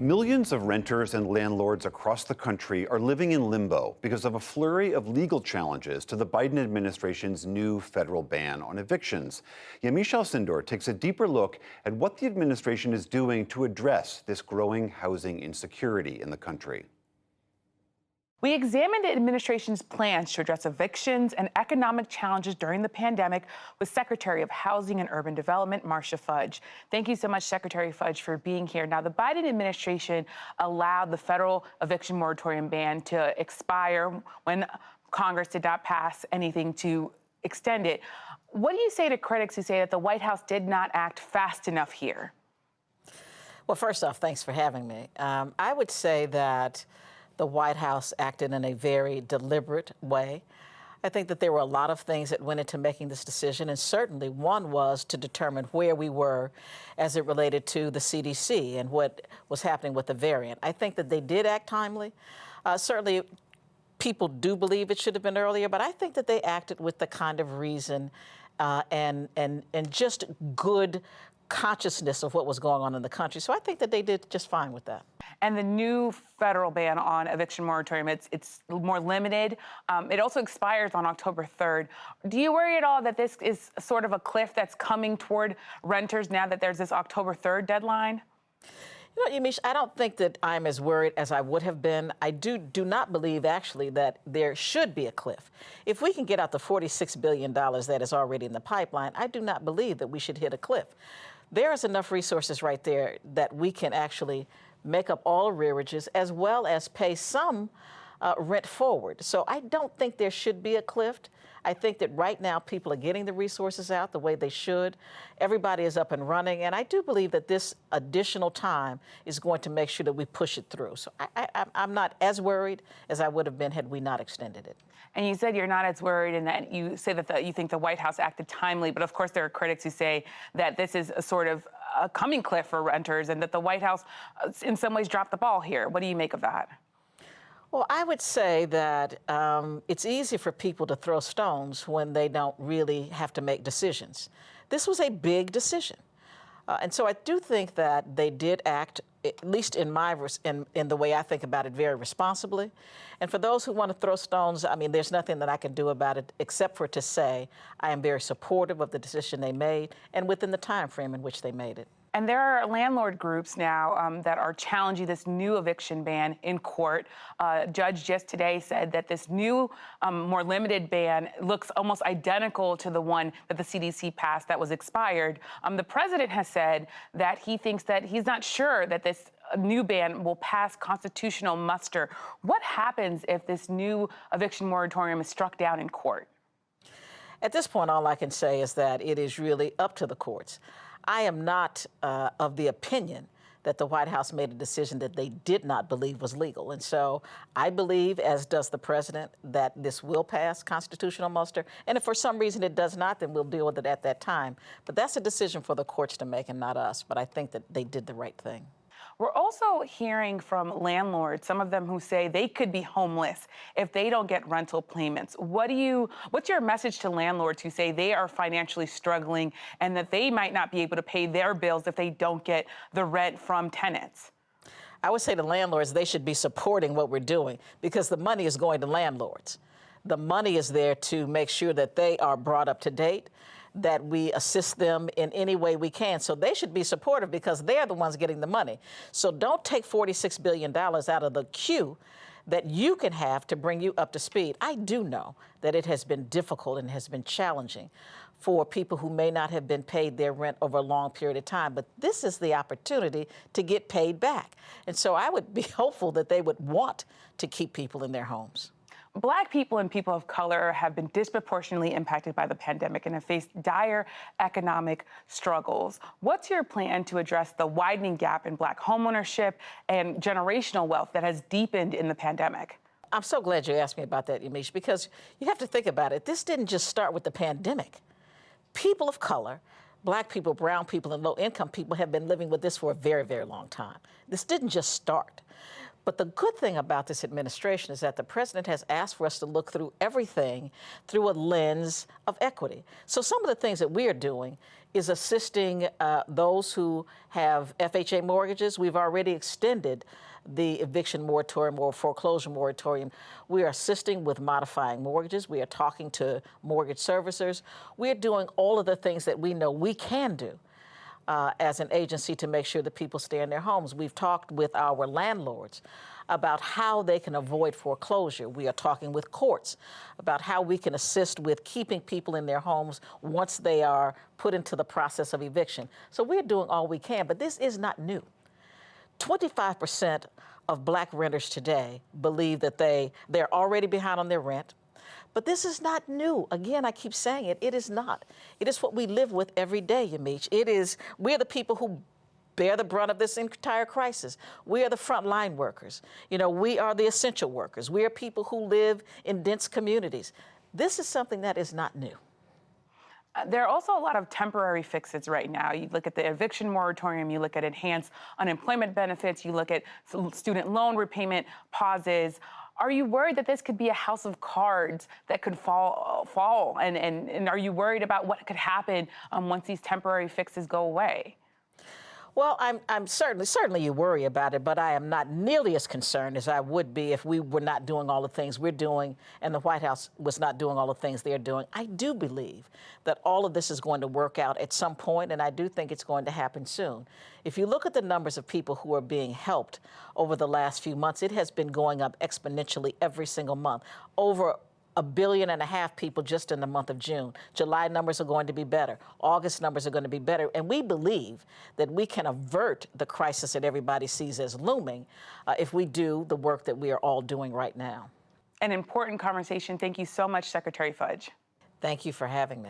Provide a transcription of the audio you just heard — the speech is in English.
Millions of renters and landlords across the country are living in limbo because of a flurry of legal challenges to the Biden administration's new federal ban on evictions. Yamiche Alcindor takes a deeper look at what the administration is doing to address this growing housing insecurity in the country. We examined the administration's plans to address evictions and economic challenges during the pandemic with Secretary of Housing and Urban Development, Marcia Fudge. Thank you so much, Secretary Fudge, for being here. Now, the Biden administration allowed the federal eviction moratorium ban to expire when Congress did not pass anything to extend it. What do you say to critics who say that the White House did not act fast enough here? Well, first off, thanks for having me. I would say that the White House acted in a very deliberate way. I think that there were a lot of things that went into making this decision, and certainly one was to determine where we were as it related to the CDC and what was happening with the variant. I think that they did act timely. Certainly, people do believe it should have been earlier, but I think that they acted with the kind of reason and just good consciousness of what was going on in the country. So I think that they did just fine with that. And the new federal ban on eviction moratorium, it's more limited. It also expires on October 3rd. Do you worry at all that this is sort of a cliff that's coming toward renters now that there's this October 3rd deadline? You know, Yamiche, I don't think that I'm as worried as I would have been. I do not believe, actually, that there should be a cliff. If we can get out the $46 billion that is already in the pipeline, I do not believe that we should hit a cliff. There is enough resources right there that we can actually make up all arrearages as well as pay some rent forward. So I don't think there should be a cliff. I think that right now people are getting the resources out the way they should. Everybody is up and running. And I do believe that this additional time is going to make sure that we push it through. So I'm not as worried as I would have been had we not extended it. And you said you're not as worried and that you say that you think the White House acted timely. But of course, there are critics who say that this is a sort of a coming cliff for renters and that the White House in some ways dropped the ball here. What do you make of that? Well, I would say that it's easy for people to throw stones when they don't really have to make decisions. This was a big decision. And so I do think that they did act, at least in the way I think about it, very responsibly. And for those who want to throw stones, I mean, there's nothing that I can do about it except for to say I am very supportive of the decision they made and within the time frame in which they made it. And there are landlord groups now that are challenging this new eviction ban in court. Judge just today said that this new, more limited ban looks almost identical to the one that the CDC passed that was expired. The president has said that he thinks that he's not sure that this new ban will pass constitutional muster. What happens if this new eviction moratorium is struck down in court? At this point, all I can say is that it is really up to the courts. I am not of the opinion that the White House made a decision that they did not believe was legal. And so I believe, as does the president, that this will pass constitutional muster. And if for some reason it does not, then we'll deal with it at that time. But that's a decision for the courts to make and not us. But I think that they did the right thing. We're also hearing from landlords, some of them who say they could be homeless if they don't get rental payments. What's your message to landlords who say they are financially struggling and that they might not be able to pay their bills if they don't get the rent from tenants? I would say to landlords, they should be supporting what we're doing because the money is going to landlords. The money is there to make sure that they are brought up to date, that we assist them in any way we can. So they should be supportive because they're the ones getting the money. So don't take $46 billion out of the queue that you can have to bring you up to speed. I do know that it has been difficult and has been challenging for people who may not have been paid their rent over a long period of time, but this is the opportunity to get paid back. And so I would be hopeful that they would want to keep people in their homes. Black people and people of color have been disproportionately impacted by the pandemic and have faced dire economic struggles. What's your plan to address the widening gap in Black homeownership and generational wealth that has deepened in the pandemic? I'm so glad you asked me about that, Yamiche, because you have to think about it. This didn't just start with the pandemic. People of color, Black people, brown people, and low-income people have been living with this for a very, very long time. This didn't just start. But the good thing about this administration is that the president has asked for us to look through everything through a lens of equity. So some of the things that we are doing is assisting those who have FHA mortgages. We've already extended the eviction moratorium or foreclosure moratorium. We are assisting with modifying mortgages. We are talking to mortgage servicers. We're doing all of the things that we know we can do as an agency to make sure that people stay in their homes. We've talked with our landlords about how they can avoid foreclosure. We are talking with courts about how we can assist with keeping people in their homes once they are put into the process of eviction. So we're doing all we can, but this is not new. 25% of Black renters today believe that they're already behind on their rent. But this is not new. Again, I keep saying it, it is not. It is what we live with every day, Yamiche. We're the people who bear the brunt of this entire crisis. We are the frontline workers. You know, we are the essential workers. We are people who live in dense communities. This is something that is not new. There are also a lot of temporary fixes right now. You look at the eviction moratorium, you look at enhanced unemployment benefits, you look at student loan repayment pauses. Are you worried that this could be a house of cards that could fall? And are you worried about what could happen once these temporary fixes go away? Well, I'm certainly you worry about it, but I am not nearly as concerned as I would be if we were not doing all the things we're doing and the White House was not doing all the things they're doing. I do believe that all of this is going to work out at some point, and I do think it's going to happen soon. If you look at the numbers of people who are being helped over the last few months, it has been going up exponentially every single month. Over 1.5 billion people just in the month of June. July numbers are going to be better. August numbers are going to be better. And we believe that we can avert the crisis that everybody sees as looming if we do the work that we are all doing right now. An important conversation. Thank you so much, Secretary Fudge. Thank you for having me.